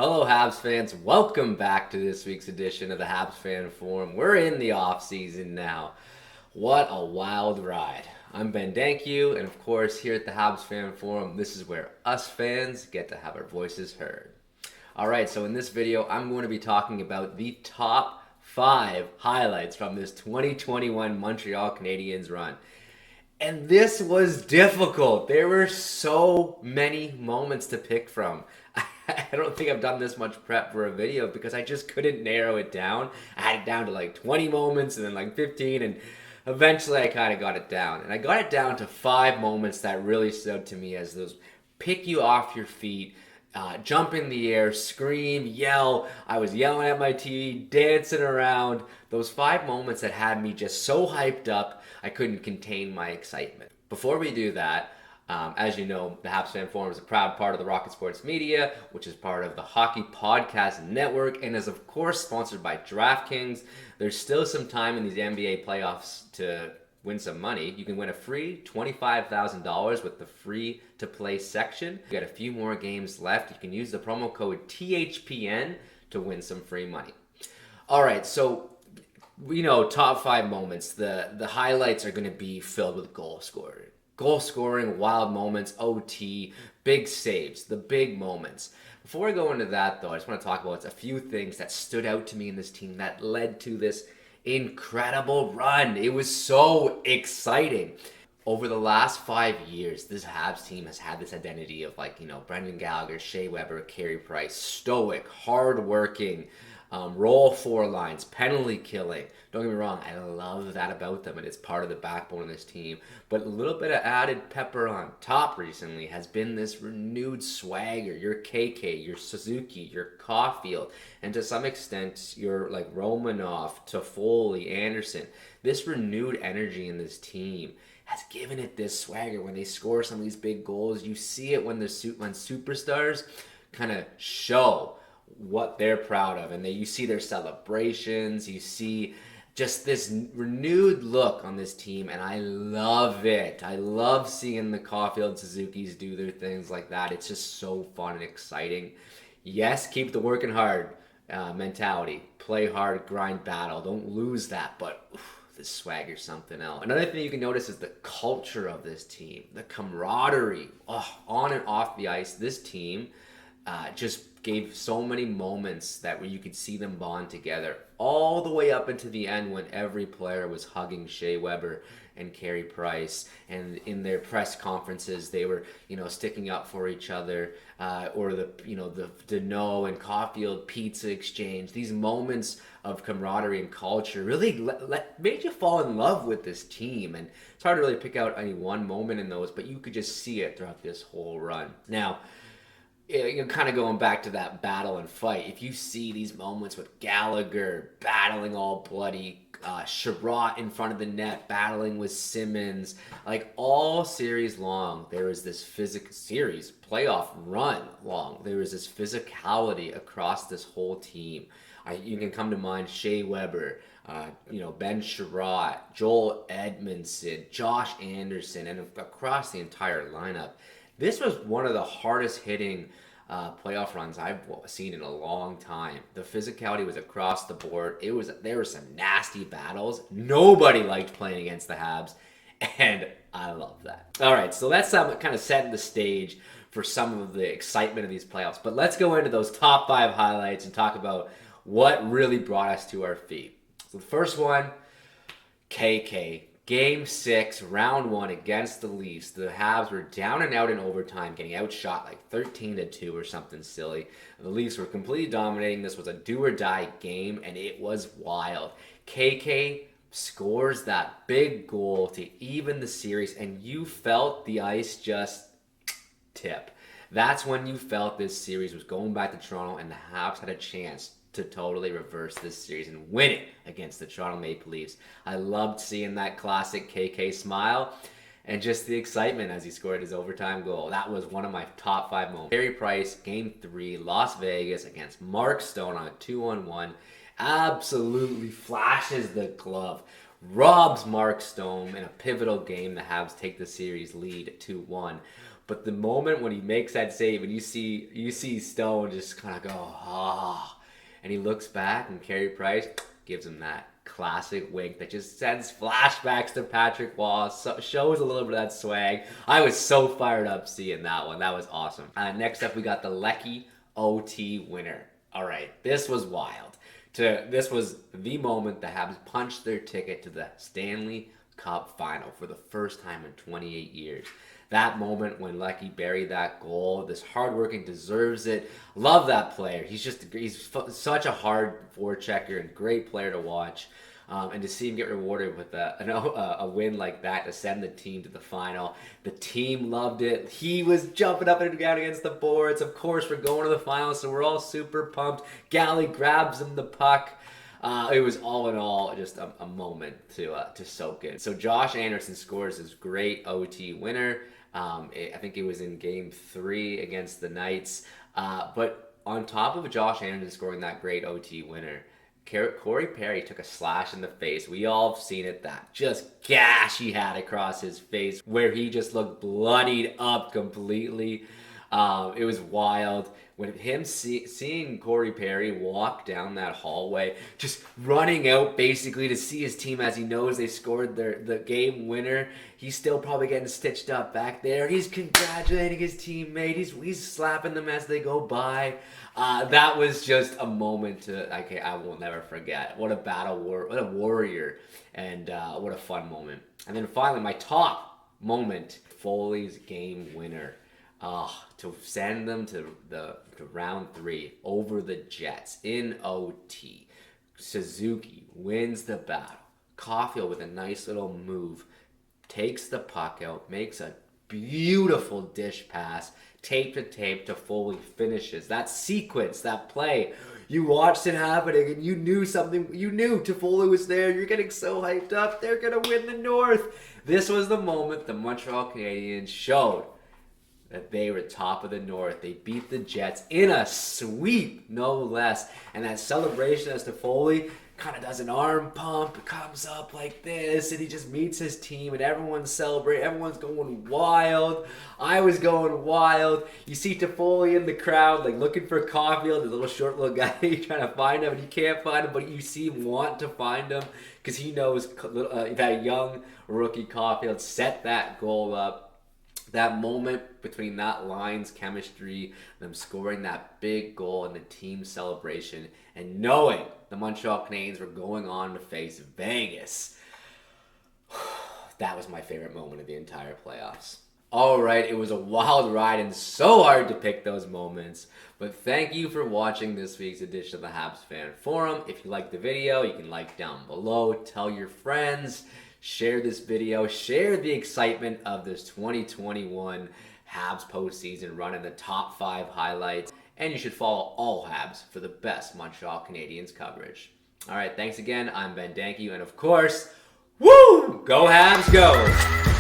Hello, Habs fans. Welcome back to this week's edition of the Habs Fan Forum. We're in the off season now. What a wild ride. I'm Ben Dankyu, and of course, here at the Habs Fan Forum, this is where us fans get to have our voices heard. Alright, so in this video, I'm going to be talking about the top 5 highlights from this 2021 Montreal Canadiens run. And this was difficult. There were so many moments to pick from. I don't think I've done this much prep for a video because I just couldn't narrow it down. I had it down to like 20 moments and then like 15, and eventually I kind of got it down. And I got it down to 5 moments that really stood to me as those pick you off your feet, jump in the air, scream, yell. I was yelling at my TV, dancing around. Those 5 moments that had me just so hyped up, I couldn't contain my excitement. Before we do that, as you know, the Habs Fan Forum is a proud part of the Rocket Sports Media, which is part of the Hockey Podcast Network, and is of course sponsored by DraftKings. There's still some time in these NBA playoffs to win some money. You can win a free $25,000 with the free to play section. You got a few more games left. You can use the promo code THPN to win some free money. All right, so we know top 5 moments. The highlights are going to be filled with goal scoring, wild moments, OT, big saves, the big moments. Before I go into that, though, I just want to talk about a few things that stood out to me in this team that led to this incredible run. It was so exciting. Over the last 5 years, this Habs team has had this identity of Brendan Gallagher, Shea Weber, Carey Price, stoic, hardworking, roll 4 lines, penalty killing. Don't get me wrong, I love that about them, and it's part of the backbone of this team. But a little bit of added pepper on top recently has been this renewed swagger. Your KK, your Suzuki, your Caulfield, and to some extent your Romanov, Toffoli, Anderson. This renewed energy in this team has given it this swagger. When they score some of these big goals, you see it when superstars kind of show what they're proud of, and you see their celebrations, you see just this renewed look on this team, and I love it. I love seeing the Caulfield Suzukis do their things like that. It's just so fun and exciting. Yes, keep the working hard mentality. Play hard, grind, battle. Don't lose that, but this swagger's something else. Another thing you can notice is the culture of this team, the camaraderie. On and off the ice, this team just gave so many moments where you could see them bond together, all the way up into the end when every player was hugging Shea Weber and Carey Price, and in their press conferences they were sticking up for each other, or the Deneau and Caulfield pizza exchange. These moments of camaraderie and culture really made you fall in love with this team, and it's hard to really pick out any one moment in those, but you could just see it throughout this whole run. Now, kind of going back to that battle and fight, if you see these moments with Gallagher battling all bloody, Sherratt in front of the net battling with Simmons, all series long, there was this series playoff run long, there was this physicality across this whole team. You can come to mind Shea Weber, Ben Sherratt, Joel Edmondson, Josh Anderson, and across the entire lineup. This was one of the hardest hitting playoff runs I've seen in a long time. The physicality was across the board. There were some nasty battles. Nobody liked playing against the Habs, and I love that. All right, so that's kind of setting the stage for some of the excitement of these playoffs. But let's go into those top 5 highlights and talk about what really brought us to our feet. So the first one, KK. Game 6, round 1 against the Leafs. The Habs were down and out in overtime, getting outshot 13-2 or something silly. The Leafs were completely dominating. This was a do-or-die game, and it was wild. KK scores that big goal to even the series, and you felt the ice just tip. That's when you felt this series was going back to Toronto, and the Habs had a chance to totally reverse this series and win it against the Toronto Maple Leafs. I loved seeing that classic KK smile and just the excitement as he scored his overtime goal. That was one of my top 5 moments. Carey Price, Game 3, Las Vegas against Mark Stone on a 2-on-1. Absolutely flashes the glove. Robs Mark Stone in a pivotal game. The Habs take the series lead 2-1. But the moment when he makes that save and you see Stone just kind of go, ah, and he looks back and Carey Price gives him that classic wink that just sends flashbacks to Patrick Waugh, shows a little bit of that swag. I was so fired up seeing that one. That was awesome. Next up, we got the Lecky OT winner. All right, this was wild. This was the moment the Habs punched their ticket to the Stanley Cup final for the first time in 28 years. That moment when Lecky buried that goal, this hardworking deserves it. Love that player. He's such a hard forechecker and great player to watch. And to see him get rewarded with a win like that to send the team to the final. The team loved it. He was jumping up and down against the boards. Of course, we're going to the final, so we're all super pumped. Galley grabs him the puck. It was all in all just a moment to soak in. So Josh Anderson scores his great OT winner. I think it was in Game 3 against the Knights. But on top of Josh Anderson scoring that great OT winner, Corey Perry took a slash in the face. We all have seen it, that just gash he had across his face where he just looked bloodied up completely. It was wild. When him seeing Corey Perry walk down that hallway, just running out basically to see his team as he knows they scored the game winner. He's still probably getting stitched up back there. He's congratulating his teammate. He's slapping them as they go by. That was just a moment I will never forget. What a warrior, and what a fun moment. And then finally, my top moment, Foley's game winner. To send them to round 3 over the Jets in OT. Suzuki wins the battle. Caulfield with a nice little move takes the puck out, makes a beautiful dish pass, tape to tape to Foley, finishes. That sequence, that play, you watched it happening and you knew Toffoli was there. You're getting so hyped up. They're going to win the North. This was the moment the Montreal Canadiens showed that they were top of the North. They beat the Jets in a sweep, no less. And that celebration as Toffoli kind of does an arm pump, comes up like this, and he just meets his team, and everyone's celebrating. Everyone's going wild. I was going wild. You see Toffoli in the crowd, like looking for Caulfield, the little short little guy trying to find him, and you can't find him, but you see him want to find him because he knows that young rookie Caulfield set that goal up. That moment between that line's chemistry, them scoring that big goal and the team celebration, and knowing the Montreal Canadiens were going on to face Vegas. That was my favorite moment of the entire playoffs. All right, it was a wild ride and so hard to pick those moments. But thank you for watching this week's edition of the Habs Fan Forum. If you liked the video, you can like down below, tell your friends. Share this video, share the excitement of this 2021 Habs postseason run in the top 5 highlights, and you should follow all Habs for the best Montreal Canadiens coverage. All right, thanks again. I'm Ben Dankey, and of course, woo! Go Habs, go!